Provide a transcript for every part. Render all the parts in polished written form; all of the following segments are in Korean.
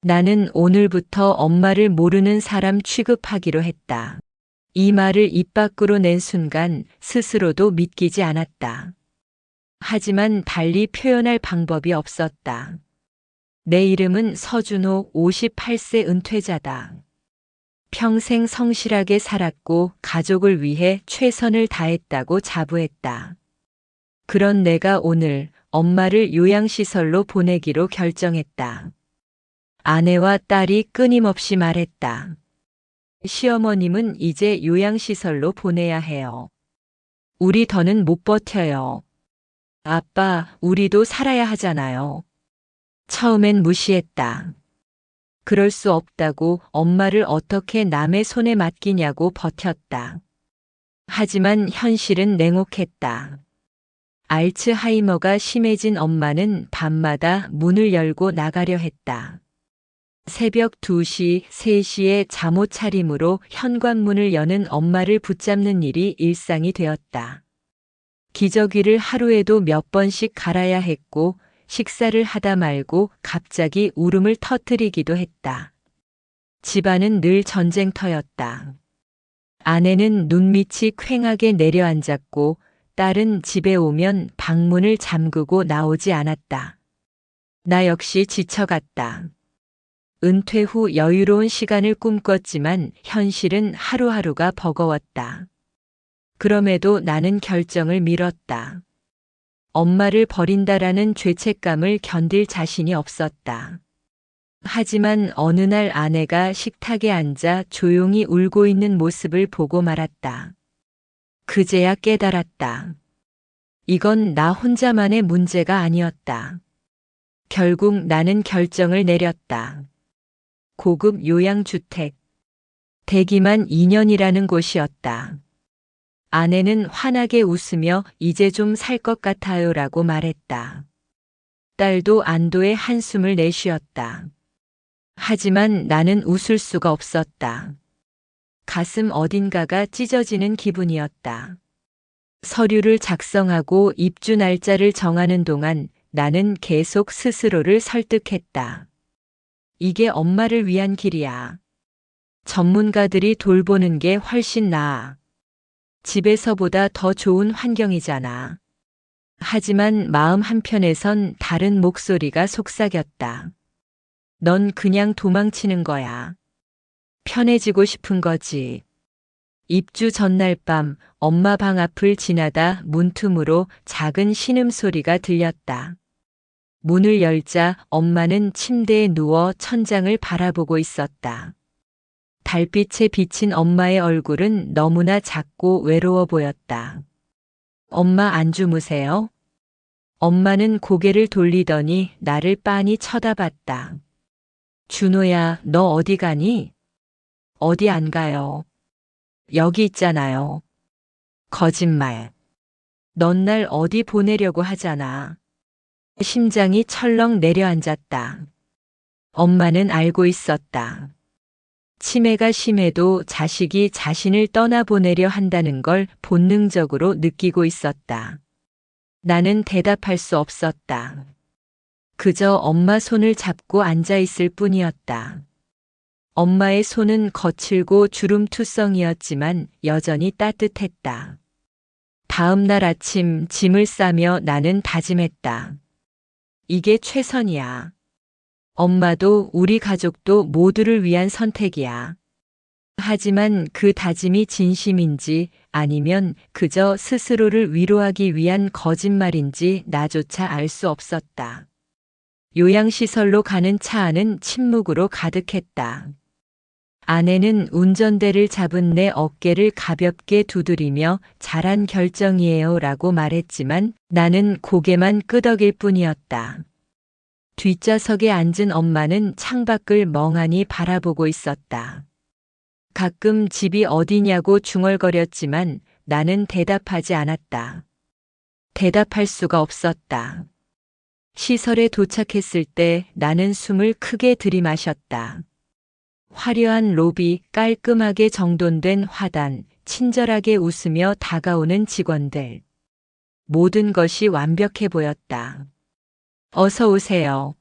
나는 오늘부터 엄마를 모르는 사람 취급하기로 했다. 이 말을 입 밖으로 낸 순간 스스로도 믿기지 않았다. 하지만 달리 표현할 방법이 없었다. 내 이름은 서준호 58세 은퇴자다. 평생 성실하게 살았고 가족을 위해 최선을 다했다고 자부했다. 그런 내가 오늘 엄마를 요양시설로 보내기로 결정했다. 아내와 딸이 끊임없이 말했다. 시어머님은 이제 요양시설로 보내야 해요. 우리 더는 못 버텨요. 아빠, 우리도 살아야 하잖아요. 처음엔 무시했다. 그럴 수 없다고 엄마를 어떻게 남의 손에 맡기냐고 버텼다. 하지만 현실은 냉혹했다. 알츠하이머가 심해진 엄마는 밤마다 문을 열고 나가려 했다. 새벽 2시, 3시에 잠옷 차림으로 현관문을 여는 엄마를 붙잡는 일이 일상이 되었다. 기저귀를 하루에도 몇 번씩 갈아야 했고 식사를 하다 말고 갑자기 울음을 터뜨리기도 했다. 집안은 늘 전쟁터였다. 아내는 눈밑이 퀭하게 내려앉았고 딸은 집에 오면 방문을 잠그고 나오지 않았다. 나 역시 지쳐갔다. 은퇴 후 여유로운 시간을 꿈꿨지만 현실은 하루하루가 버거웠다. 그럼에도 나는 결정을 미뤘다. 엄마를 버린다라는 죄책감을 견딜 자신이 없었다. 하지만 어느 날 아내가 식탁에 앉아 조용히 울고 있는 모습을 보고 말았다. 그제야 깨달았다. 이건 나 혼자만의 문제가 아니었다. 결국 나는 결정을 내렸다. 고급 요양주택. 대기만 2년이라는 곳이었다. 아내는 환하게 웃으며 이제 좀 살 것 같아요라고 말했다. 딸도 안도의 한숨을 내쉬었다. 하지만 나는 웃을 수가 없었다. 가슴 어딘가가 찢어지는 기분이었다. 서류를 작성하고 입주 날짜를 정하는 동안 나는 계속 스스로를 설득했다. 이게 엄마를 위한 길이야. 전문가들이 돌보는 게 훨씬 나아. 집에서보다 더 좋은 환경이잖아. 하지만 마음 한편에선 다른 목소리가 속삭였다. 넌 그냥 도망치는 거야. 편해지고 싶은 거지. 입주 전날 밤 엄마 방 앞을 지나다 문틈으로 작은 신음소리가 들렸다. 문을 열자 엄마는 침대에 누워 천장을 바라보고 있었다. 달빛에 비친 엄마의 얼굴은 너무나 작고 외로워 보였다. 엄마 안 주무세요? 엄마는 고개를 돌리더니 나를 빤히 쳐다봤다. 준호야, 너 어디 가니? 어디 안 가요. 여기 있잖아요. 거짓말. 넌 날 어디 보내려고 하잖아. 심장이 철렁 내려앉았다. 엄마는 알고 있었다. 치매가 심해도 자식이 자신을 떠나보내려 한다는 걸 본능적으로 느끼고 있었다. 나는 대답할 수 없었다. 그저 엄마 손을 잡고 앉아 있을 뿐이었다. 엄마의 손은 거칠고 주름투성이었지만 여전히 따뜻했다. 다음 날 아침 짐을 싸며 나는 다짐했다. 이게 최선이야. 엄마도 우리 가족도 모두를 위한 선택이야. 하지만 그 다짐이 진심인지 아니면 그저 스스로를 위로하기 위한 거짓말인지 나조차 알 수 없었다. 요양시설로 가는 차 안은 침묵으로 가득했다. 아내는 운전대를 잡은 내 어깨를 가볍게 두드리며 잘한 결정이에요 라고 말했지만 나는 고개만 끄덕일 뿐이었다. 뒷좌석에 앉은 엄마는 창밖을 멍하니 바라보고 있었다. 가끔 집이 어디냐고 중얼거렸지만 나는 대답하지 않았다. 대답할 수가 없었다. 시설에 도착했을 때 나는 숨을 크게 들이마셨다. 화려한 로비, 깔끔하게 정돈된 화단, 친절하게 웃으며 다가오는 직원들. 모든 것이 완벽해 보였다. 어서 오세요.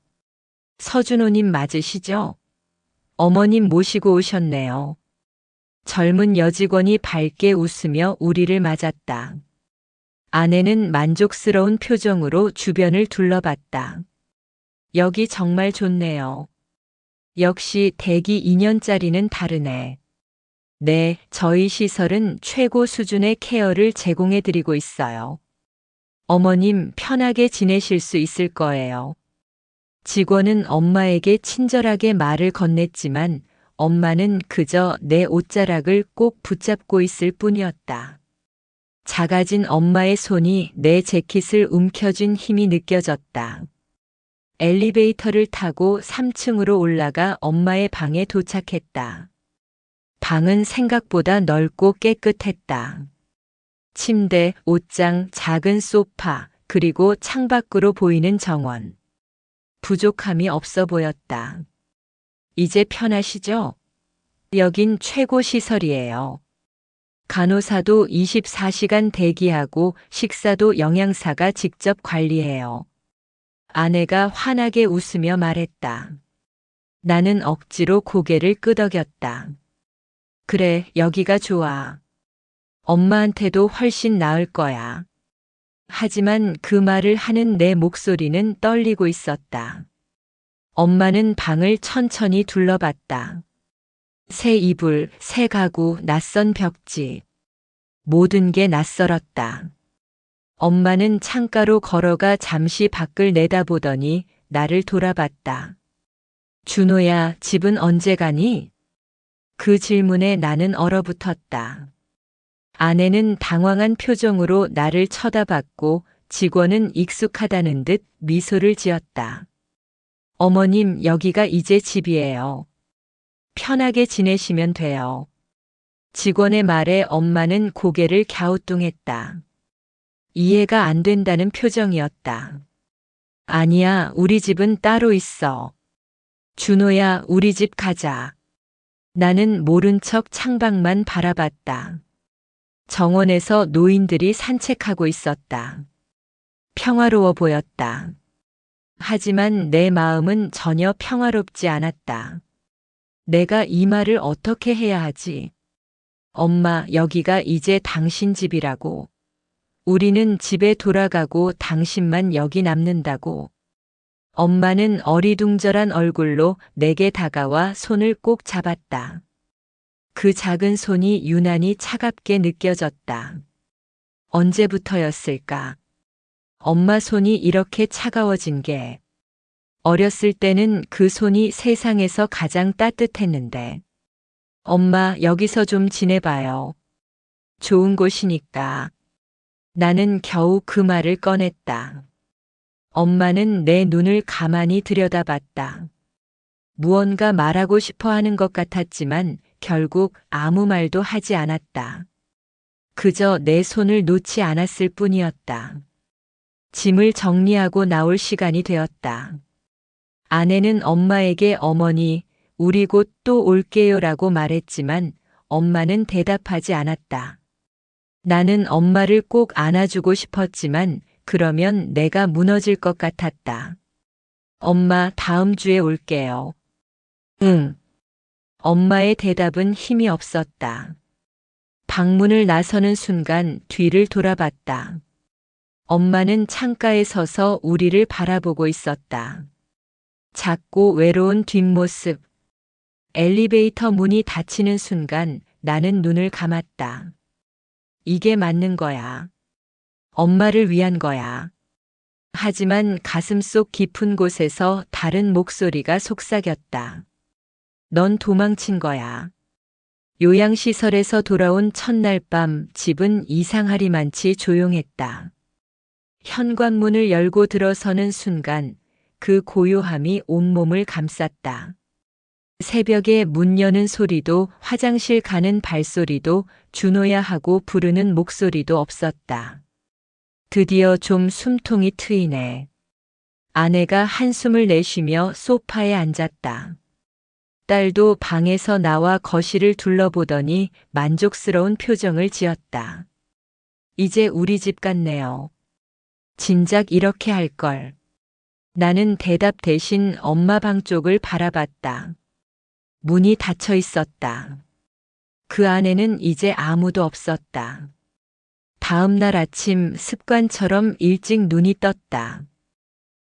서준호님 맞으시죠? 어머님 모시고 오셨네요. 젊은 여직원이 밝게 웃으며 우리를 맞았다. 아내는 만족스러운 표정으로 주변을 둘러봤다. 여기 정말 좋네요. 역시 대기 2년짜리는 다르네. 네, 저희 시설은 최고 수준의 케어를 제공해드리고 있어요. 어머님 편하게 지내실 수 있을 거예요. 직원은 엄마에게 친절하게 말을 건넸지만 엄마는 그저 내 옷자락을 꼭 붙잡고 있을 뿐이었다. 작아진 엄마의 손이 내 재킷을 움켜쥔 힘이 느껴졌다. 엘리베이터를 타고 3층으로 올라가 엄마의 방에 도착했다. 방은 생각보다 넓고 깨끗했다. 침대, 옷장, 작은 소파, 그리고 창밖으로 보이는 정원. 부족함이 없어 보였다. 이제 편하시죠? 여긴 최고 시설이에요. 간호사도 24시간 대기하고 식사도 영양사가 직접 관리해요. 아내가 환하게 웃으며 말했다. 나는 억지로 고개를 끄덕였다. 그래, 여기가 좋아. 엄마한테도 훨씬 나을 거야. 하지만 그 말을 하는 내 목소리는 떨리고 있었다. 엄마는 방을 천천히 둘러봤다. 새 이불, 새 가구, 낯선 벽지. 모든 게 낯설었다. 엄마는 창가로 걸어가 잠시 밖을 내다보더니 나를 돌아봤다. 준호야, 집은 언제 가니? 그 질문에 나는 얼어붙었다. 아내는 당황한 표정으로 나를 쳐다봤고 직원은 익숙하다는 듯 미소를 지었다. 어머님, 여기가 이제 집이에요. 편하게 지내시면 돼요. 직원의 말에 엄마는 고개를 갸우뚱했다. 이해가 안 된다는 표정이었다. 아니야, 우리 집은 따로 있어. 준호야, 우리 집 가자. 나는 모른 척 창밖만 바라봤다. 정원에서 노인들이 산책하고 있었다. 평화로워 보였다. 하지만 내 마음은 전혀 평화롭지 않았다. 내가 이 말을 어떻게 해야 하지? 엄마, 여기가 이제 당신 집이라고. 우리는 집에 돌아가고 당신만 여기 남는다고. 엄마는 어리둥절한 얼굴로 내게 다가와 손을 꼭 잡았다. 그 작은 손이 유난히 차갑게 느껴졌다. 언제부터였을까? 엄마 손이 이렇게 차가워진 게. 어렸을 때는 그 손이 세상에서 가장 따뜻했는데. 엄마, 여기서 좀 지내봐요. 좋은 곳이니까. 나는 겨우 그 말을 꺼냈다. 엄마는 내 눈을 가만히 들여다봤다. 무언가 말하고 싶어 하는 것 같았지만 결국 아무 말도 하지 않았다. 그저 내 손을 놓지 않았을 뿐이었다. 짐을 정리하고 나올 시간이 되었다. 아내는 엄마에게 어머니, 우리 곧 또 올게요라고 말했지만 엄마는 대답하지 않았다. 나는 엄마를 꼭 안아주고 싶었지만 그러면 내가 무너질 것 같았다. 엄마, 다음 주에 올게요. 응. 엄마의 대답은 힘이 없었다. 방문을 나서는 순간 뒤를 돌아봤다. 엄마는 창가에 서서 우리를 바라보고 있었다. 작고 외로운 뒷모습. 엘리베이터 문이 닫히는 순간 나는 눈을 감았다. 이게 맞는 거야. 엄마를 위한 거야. 하지만 가슴속 깊은 곳에서 다른 목소리가 속삭였다. 넌 도망친 거야. 요양시설에서 돌아온 첫날 밤 집은 이상하리만치 조용했다. 현관문을 열고 들어서는 순간 그 고요함이 온몸을 감쌌다. 새벽에 문 여는 소리도 화장실 가는 발소리도 준호야 하고 부르는 목소리도 없었다. 드디어 좀 숨통이 트이네. 아내가 한숨을 내쉬며 소파에 앉았다. 딸도 방에서 나와 거실을 둘러보더니 만족스러운 표정을 지었다. 이제 우리 집 같네요. 진작 이렇게 할 걸. 나는 대답 대신 엄마 방 쪽을 바라봤다. 문이 닫혀 있었다. 그 안에는 이제 아무도 없었다. 다음 날 아침 습관처럼 일찍 눈이 떴다.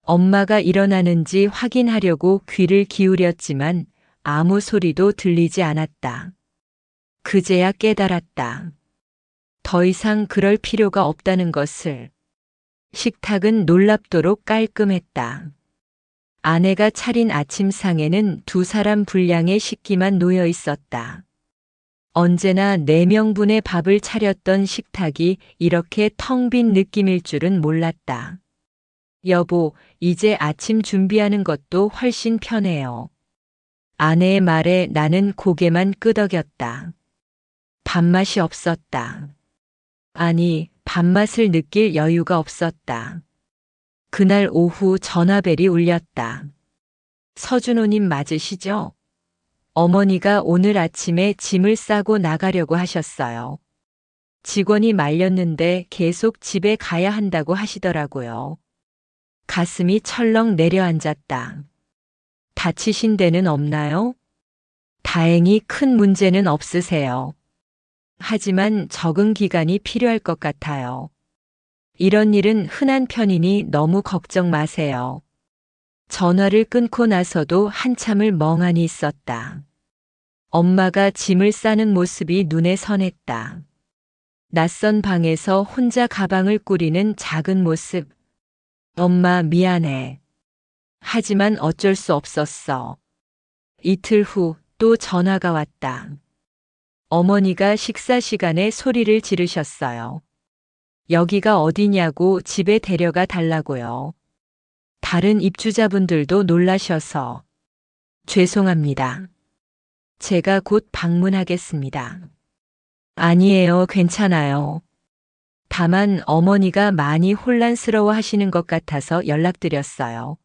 엄마가 일어나는지 확인하려고 귀를 기울였지만 아무 소리도 들리지 않았다. 그제야 깨달았다. 더 이상 그럴 필요가 없다는 것을. 식탁은 놀랍도록 깔끔했다. 아내가 차린 아침상에는 2사람 분량의 식기만 놓여 있었다. 언제나 4명분의 밥을 차렸던 식탁이 이렇게 텅 빈 느낌일 줄은 몰랐다. 여보, 이제 아침 준비하는 것도 훨씬 편해요. 아내의 말에 나는 고개만 끄덕였다. 밥맛이 없었다. 아니, 밥맛을 느낄 여유가 없었다. 그날 오후 전화벨이 울렸다. 서준호님 맞으시죠? 어머니가 오늘 아침에 짐을 싸고 나가려고 하셨어요. 직원이 말렸는데 계속 집에 가야 한다고 하시더라고요. 가슴이 철렁 내려앉았다. 다치신 데는 없나요? 다행히 큰 문제는 없으세요. 하지만 적응 기간이 필요할 것 같아요. 이런 일은 흔한 편이니 너무 걱정 마세요. 전화를 끊고 나서도 한참을 멍하니 있었다. 엄마가 짐을 싸는 모습이 눈에 선했다. 낯선 방에서 혼자 가방을 꾸리는 작은 모습. 엄마 미안해. 하지만 어쩔 수 없었어. 이틀 후 또 전화가 왔다. 어머니가 식사 시간에 소리를 지르셨어요. 여기가 어디냐고 집에 데려가 달라고요. 다른 입주자분들도 놀라셔서. 죄송합니다. 제가 곧 방문하겠습니다. 아니에요, 괜찮아요. 다만 어머니가 많이 혼란스러워 하시는 것 같아서 연락드렸어요.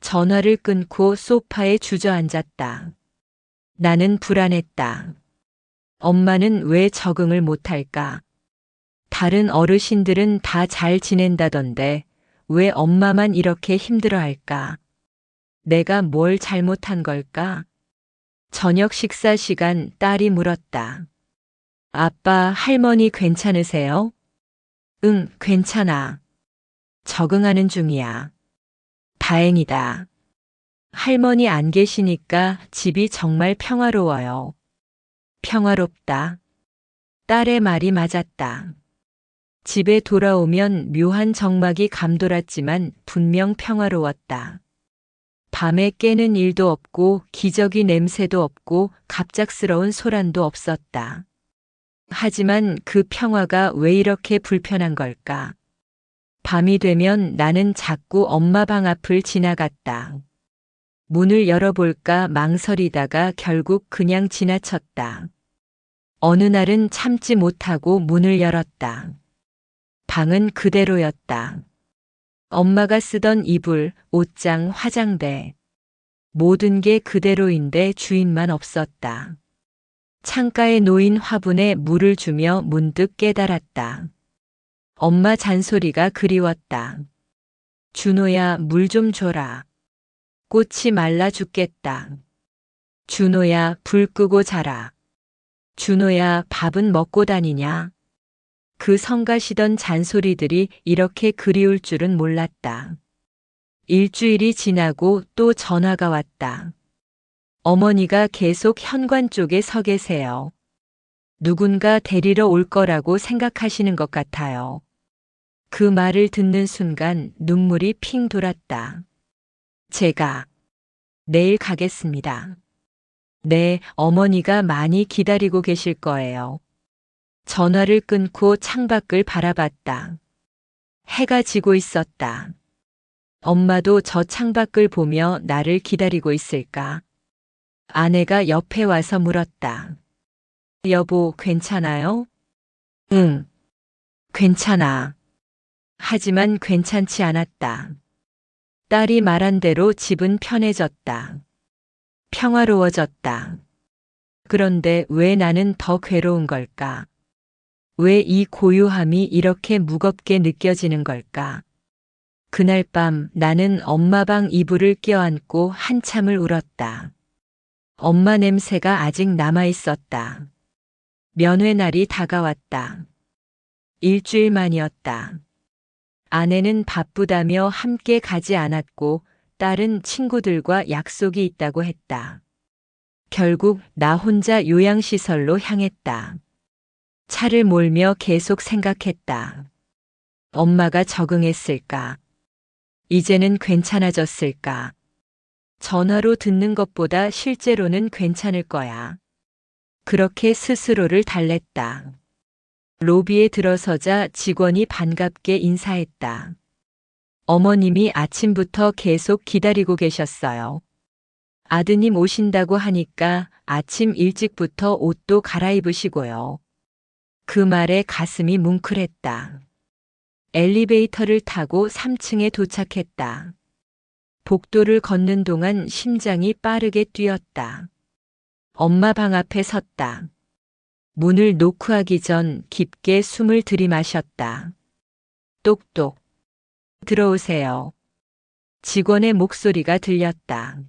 전화를 끊고 소파에 주저앉았다. 나는 불안했다. 엄마는 왜 적응을 못할까? 다른 어르신들은 다 잘 지낸다던데 왜 엄마만 이렇게 힘들어할까? 내가 뭘 잘못한 걸까? 저녁 식사 시간 딸이 물었다. 아빠, 할머니 괜찮으세요? 응, 괜찮아. 적응하는 중이야. 다행이다. 할머니 안 계시니까 집이 정말 평화로워요. 평화롭다. 딸의 말이 맞았다. 집에 돌아오면 묘한 정막이 감돌았지만 분명 평화로웠다. 밤에 깨는 일도 없고 기저귀 냄새도 없고 갑작스러운 소란도 없었다. 하지만 그 평화가 왜 이렇게 불편한 걸까? 밤이 되면 나는 자꾸 엄마 방 앞을 지나갔다. 문을 열어볼까 망설이다가 결국 그냥 지나쳤다. 어느 날은 참지 못하고 문을 열었다. 방은 그대로였다. 엄마가 쓰던 이불, 옷장, 화장대. 모든 게 그대로인데 주인만 없었다. 창가에 놓인 화분에 물을 주며 문득 깨달았다. 엄마 잔소리가 그리웠다. 준호야, 물 좀 줘라. 꽃이 말라 죽겠다. 준호야, 불 끄고 자라. 준호야, 밥은 먹고 다니냐? 그 성가시던 잔소리들이 이렇게 그리울 줄은 몰랐다. 일주일이 지나고 또 전화가 왔다. 어머니가 계속 현관 쪽에 서 계세요. 누군가 데리러 올 거라고 생각하시는 것 같아요. 그 말을 듣는 순간 눈물이 핑 돌았다. 제가 내일 가겠습니다. 네, 어머니가 많이 기다리고 계실 거예요. 전화를 끊고 창밖을 바라봤다. 해가 지고 있었다. 엄마도 저 창밖을 보며 나를 기다리고 있을까? 아내가 옆에 와서 물었다. 여보, 괜찮아요? 응, 괜찮아. 하지만 괜찮지 않았다. 딸이 말한 대로 집은 편해졌다. 평화로워졌다. 그런데 왜 나는 더 괴로운 걸까? 왜 이 고요함이 이렇게 무겁게 느껴지는 걸까? 그날 밤 나는 엄마 방 이불을 껴안고 한참을 울었다. 엄마 냄새가 아직 남아 있었다. 면회 날이 다가왔다. 일주일 만이었다. 아내는 바쁘다며 함께 가지 않았고 딸은 친구들과 약속이 있다고 했다. 결국 나 혼자 요양시설로 향했다. 차를 몰며 계속 생각했다. 엄마가 적응했을까? 이제는 괜찮아졌을까? 전화로 듣는 것보다 실제로는 괜찮을 거야. 그렇게 스스로를 달랬다. 로비에 들어서자 직원이 반갑게 인사했다. 어머님이 아침부터 계속 기다리고 계셨어요. 아드님 오신다고 하니까 아침 일찍부터 옷도 갈아입으시고요. 그 말에 가슴이 뭉클했다. 엘리베이터를 타고 3층에 도착했다. 복도를 걷는 동안 심장이 빠르게 뛰었다. 엄마 방 앞에 섰다. 문을 노크하기 전 깊게 숨을 들이마셨다. 똑똑. 들어오세요. 직원의 목소리가 들렸다.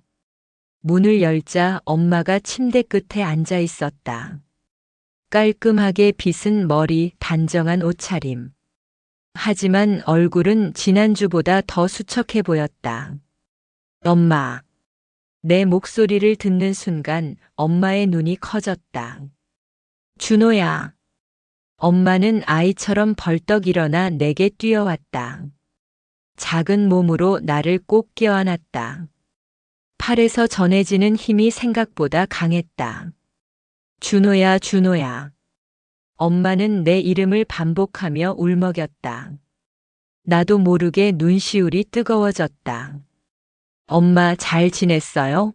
문을 열자 엄마가 침대 끝에 앉아 있었다. 깔끔하게 빗은 머리, 단정한 옷차림. 하지만 얼굴은 지난주보다 더 수척해 보였다. 엄마. 내 목소리를 듣는 순간 엄마의 눈이 커졌다. 준호야. 엄마는 아이처럼 벌떡 일어나 내게 뛰어왔다. 작은 몸으로 나를 꼭 껴안았다. 팔에서 전해지는 힘이 생각보다 강했다. 준호야, 준호야. 엄마는 내 이름을 반복하며 울먹였다. 나도 모르게 눈시울이 뜨거워졌다. 엄마 잘 지냈어요?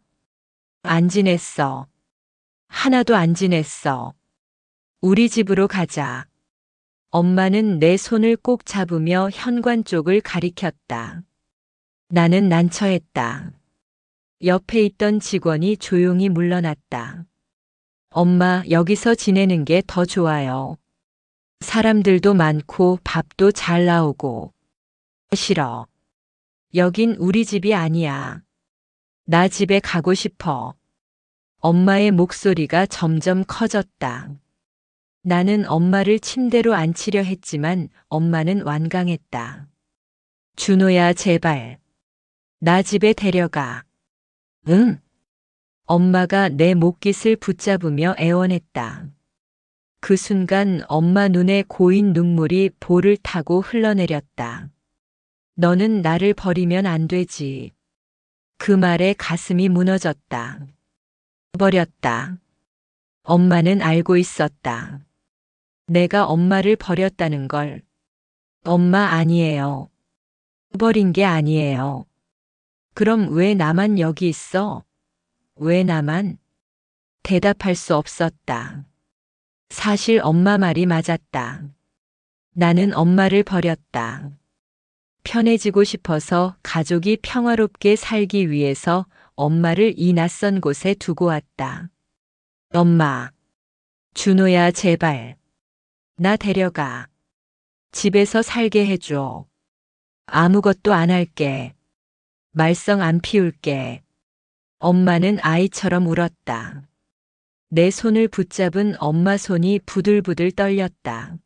안 지냈어. 하나도 안 지냈어. 우리 집으로 가자. 엄마는 내 손을 꼭 잡으며 현관 쪽을 가리켰다. 나는 난처했다. 옆에 있던 직원이 조용히 물러났다. 엄마, 여기서 지내는 게 더 좋아요. 사람들도 많고 밥도 잘 나오고. 싫어. 여긴 우리 집이 아니야. 나 집에 가고 싶어. 엄마의 목소리가 점점 커졌다. 나는 엄마를 침대로 앉히려 했지만 엄마는 완강했다. 준호야, 제발. 나 집에 데려가. 응. 엄마가 내 목깃을 붙잡으며 애원했다. 그 순간 엄마 눈에 고인 눈물이 볼을 타고 흘러내렸다. 너는 나를 버리면 안 되지. 그 말에 가슴이 무너졌다. 버렸다. 엄마는 알고 있었다. 내가 엄마를 버렸다는 걸. 엄마 아니에요. 버린 게 아니에요. 그럼 왜 나만 여기 있어? 왜 나만? 대답할 수 없었다. 사실 엄마 말이 맞았다. 나는 엄마를 버렸다. 편해지고 싶어서 가족이 평화롭게 살기 위해서 엄마를 이 낯선 곳에 두고 왔다. 엄마. 준호야, 제발. 나 데려가. 집에서 살게 해줘. 아무것도 안 할게. 말썽 안 피울게. 엄마는 아이처럼 울었다. 내 손을 붙잡은 엄마 손이 부들부들 떨렸다.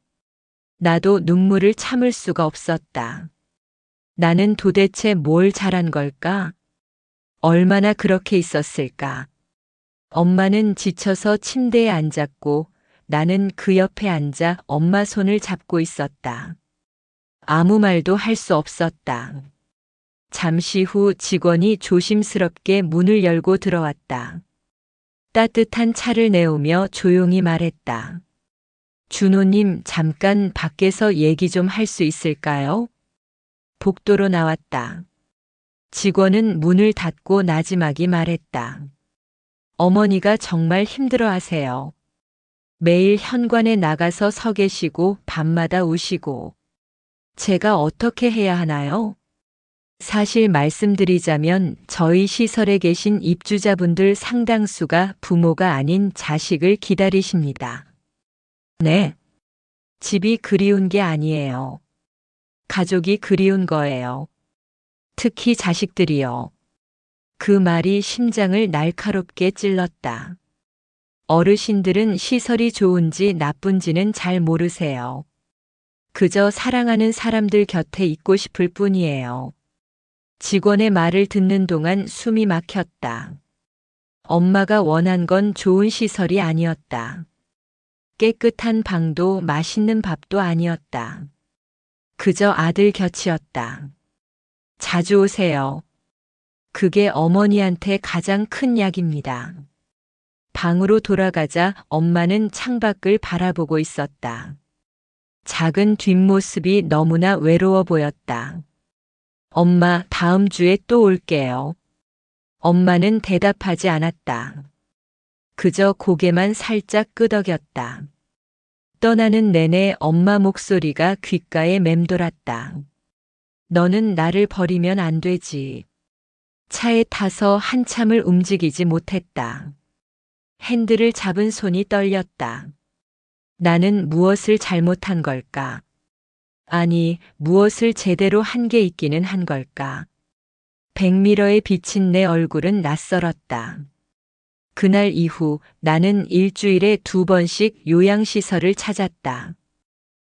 나도 눈물을 참을 수가 없었다. 나는 도대체 뭘 잘한 걸까? 얼마나 그렇게 있었을까? 엄마는 지쳐서 침대에 앉았고 나는 그 옆에 앉아 엄마 손을 잡고 있었다. 아무 말도 할 수 없었다. 잠시 후 직원이 조심스럽게 문을 열고 들어왔다. 따뜻한 차를 내오며 조용히 말했다. 준호님, 잠깐 밖에서 얘기 좀 할 수 있을까요? 복도로 나왔다. 직원은 문을 닫고 나지막이 말했다. 어머니가 정말 힘들어 하세요. 매일 현관에 나가서 서 계시고 밤마다 우시고. 제가 어떻게 해야 하나요? 사실 말씀드리자면 저희 시설에 계신 입주자분들 상당수가 부모가 아닌 자식을 기다리십니다. 네. 집이 그리운 게 아니에요. 가족이 그리운 거예요. 특히 자식들이요. 그 말이 심장을 날카롭게 찔렀다. 어르신들은 시설이 좋은지 나쁜지는 잘 모르세요. 그저 사랑하는 사람들 곁에 있고 싶을 뿐이에요. 직원의 말을 듣는 동안 숨이 막혔다. 엄마가 원한 건 좋은 시설이 아니었다. 깨끗한 방도 맛있는 밥도 아니었다. 그저 아들 곁이었다. 자주 오세요. 그게 어머니한테 가장 큰 약입니다. 방으로 돌아가자 엄마는 창밖을 바라보고 있었다. 작은 뒷모습이 너무나 외로워 보였다. 엄마, 다음 주에 또 올게요. 엄마는 대답하지 않았다. 그저 고개만 살짝 끄덕였다. 떠나는 내내 엄마 목소리가 귓가에 맴돌았다. 너는 나를 버리면 안 되지. 차에 타서 한참을 움직이지 못했다. 핸들을 잡은 손이 떨렸다. 나는 무엇을 잘못한 걸까? 아니, 무엇을 제대로 한 게 있기는 한 걸까? 백미러에 비친 내 얼굴은 낯설었다. 그날 이후 나는 일주일에 2번씩 요양시설을 찾았다.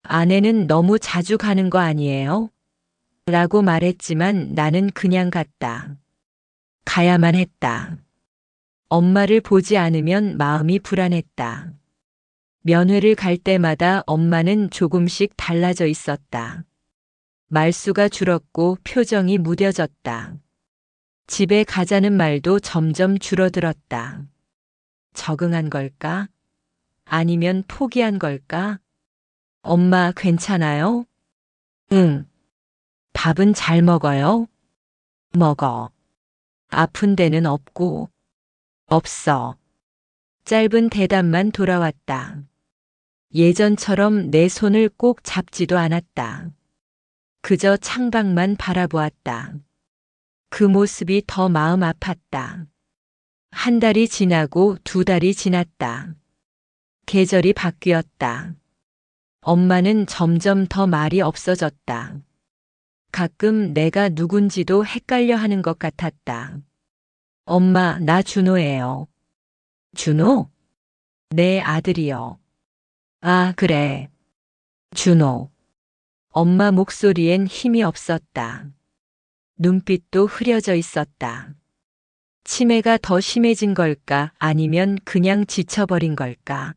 아내는 너무 자주 가는 거 아니에요? 라고 말했지만 나는 그냥 갔다. 가야만 했다. 엄마를 보지 않으면 마음이 불안했다. 면회를 갈 때마다 엄마는 조금씩 달라져 있었다. 말수가 줄었고 표정이 무뎌졌다. 집에 가자는 말도 점점 줄어들었다. 적응한 걸까? 아니면 포기한 걸까? 엄마 괜찮아요? 응. 밥은 잘 먹어요? 먹어. 아픈 데는 없고? 없어. 짧은 대답만 돌아왔다. 예전처럼 내 손을 꼭 잡지도 않았다. 그저 창밖만 바라보았다. 그 모습이 더 마음 아팠다. 한 달이 지나고 2달이 지났다. 계절이 바뀌었다. 엄마는 점점 더 말이 없어졌다. 가끔 내가 누군지도 헷갈려 하는 것 같았다. 엄마, 나 준호예요. 준호? 내 아들이요. 아, 그래. 준호. 엄마 목소리엔 힘이 없었다. 눈빛도 흐려져 있었다. 치매가 더 심해진 걸까 아니면 그냥 지쳐버린 걸까?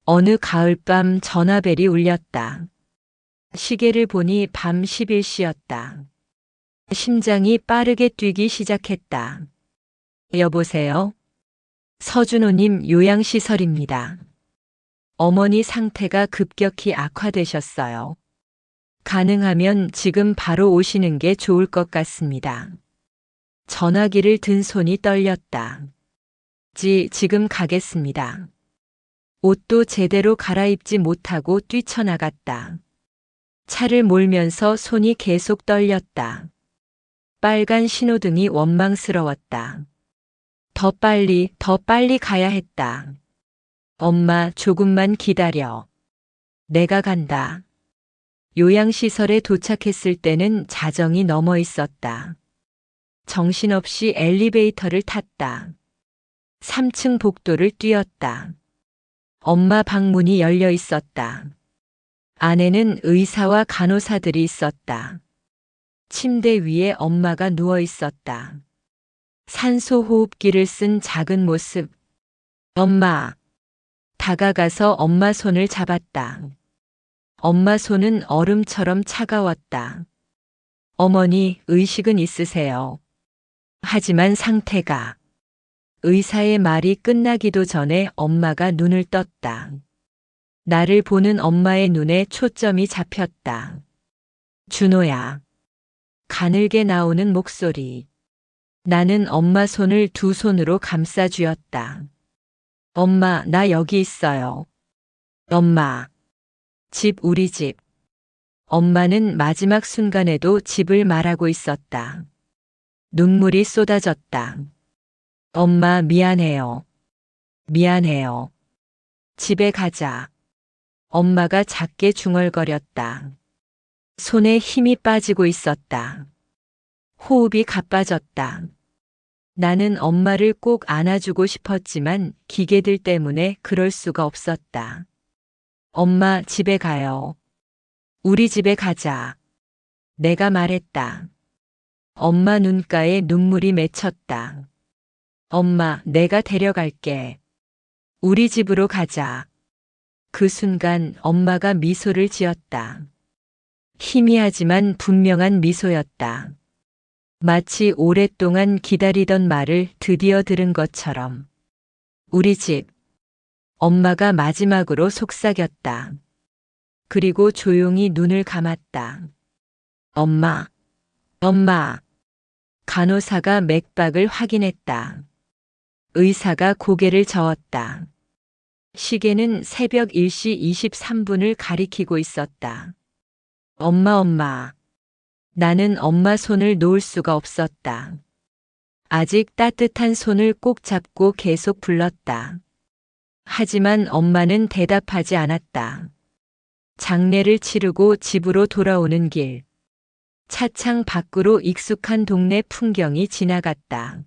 어느 가을밤 전화벨이 울렸다. 시계를 보니 밤 11시였다. 심장이 빠르게 뛰기 시작했다. 여보세요? 서준호님 요양시설입니다. 어머니 상태가 급격히 악화되셨어요. 가능하면 지금 바로 오시는 게 좋을 것 같습니다. 전화기를 든 손이 떨렸다. 지금 가겠습니다. 옷도 제대로 갈아입지 못하고 뛰쳐나갔다. 차를 몰면서 손이 계속 떨렸다. 빨간 신호등이 원망스러웠다. 더 빨리 가야 했다. 엄마, 조금만 기다려. 내가 간다. 요양시설에 도착했을 때는 자정이 넘어 있었다. 정신없이 엘리베이터를 탔다. 3층 복도를 뛰었다. 엄마 방 문이 열려 있었다. 안에는 의사와 간호사들이 있었다. 침대 위에 엄마가 누워 있었다. 산소 호흡기를 쓴 작은 모습. 엄마. 다가가서 엄마 손을 잡았다. 엄마 손은 얼음처럼 차가웠다. 어머니, 의식은 있으세요. 하지만 상태가. 의사의 말이 끝나기도 전에 엄마가 눈을 떴다. 나를 보는 엄마의 눈에 초점이 잡혔다. 준호야. 가늘게 나오는 목소리. 나는 엄마 손을 2손으로 감싸 쥐었다. 엄마, 나 여기 있어요. 엄마. 우리 집. 엄마는 마지막 순간에도 집을 말하고 있었다. 눈물이 쏟아졌다. 엄마, 미안해요. 미안해요. 집에 가자. 엄마가 작게 중얼거렸다. 손에 힘이 빠지고 있었다. 호흡이 가빠졌다. 나는 엄마를 꼭 안아주고 싶었지만 기계들 때문에 그럴 수가 없었다. 엄마, 집에 가요. 우리 집에 가자. 내가 말했다. 엄마 눈가에 눈물이 맺혔다. 엄마, 내가 데려갈게. 우리 집으로 가자. 그 순간 엄마가 미소를 지었다. 희미하지만 분명한 미소였다. 마치 오랫동안 기다리던 말을 드디어 들은 것처럼. 우리 집. 엄마가 마지막으로 속삭였다. 그리고 조용히 눈을 감았다. 엄마, 엄마. 간호사가 맥박을 확인했다. 의사가 고개를 저었다. 시계는 새벽 1시 23분을 가리키고 있었다. 엄마. 나는 엄마 손을 놓을 수가 없었다. 아직 따뜻한 손을 꼭 잡고 계속 불렀다. 하지만 엄마는 대답하지 않았다. 장례를 치르고 집으로 돌아오는 길. 차창 밖으로 익숙한 동네 풍경이 지나갔다.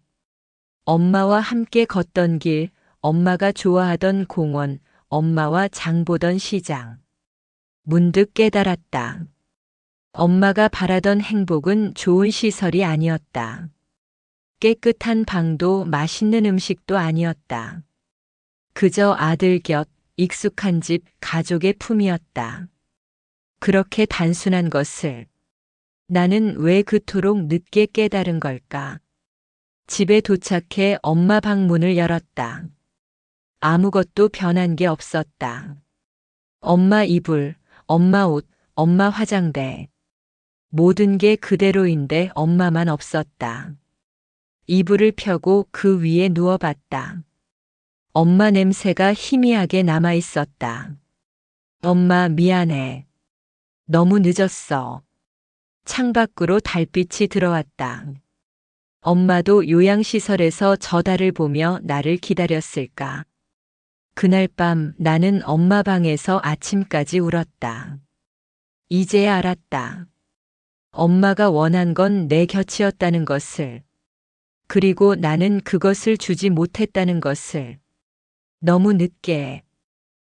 엄마와 함께 걷던 길, 엄마가 좋아하던 공원, 엄마와 장 보던 시장. 문득 깨달았다. 엄마가 바라던 행복은 좋은 시설이 아니었다. 깨끗한 방도 맛있는 음식도 아니었다. 그저 아들 곁, 익숙한 집, 가족의 품이었다. 그렇게 단순한 것을 나는 왜 그토록 늦게 깨달은 걸까? 집에 도착해 엄마 방 문을 열었다. 아무것도 변한 게 없었다. 엄마 이불, 엄마 옷, 엄마 화장대. 모든 게 그대로인데 엄마만 없었다. 이불을 펴고 그 위에 누워봤다. 엄마 냄새가 희미하게 남아 있었다. 엄마 미안해. 너무 늦었어. 창밖으로 달빛이 들어왔다. 엄마도 요양시설에서 저 달을 보며 나를 기다렸을까. 그날 밤 나는 엄마 방에서 아침까지 울었다. 이제야 알았다. 엄마가 원한 건 내 곁이었다는 것을. 그리고 나는 그것을 주지 못했다는 것을. 너무 늦게.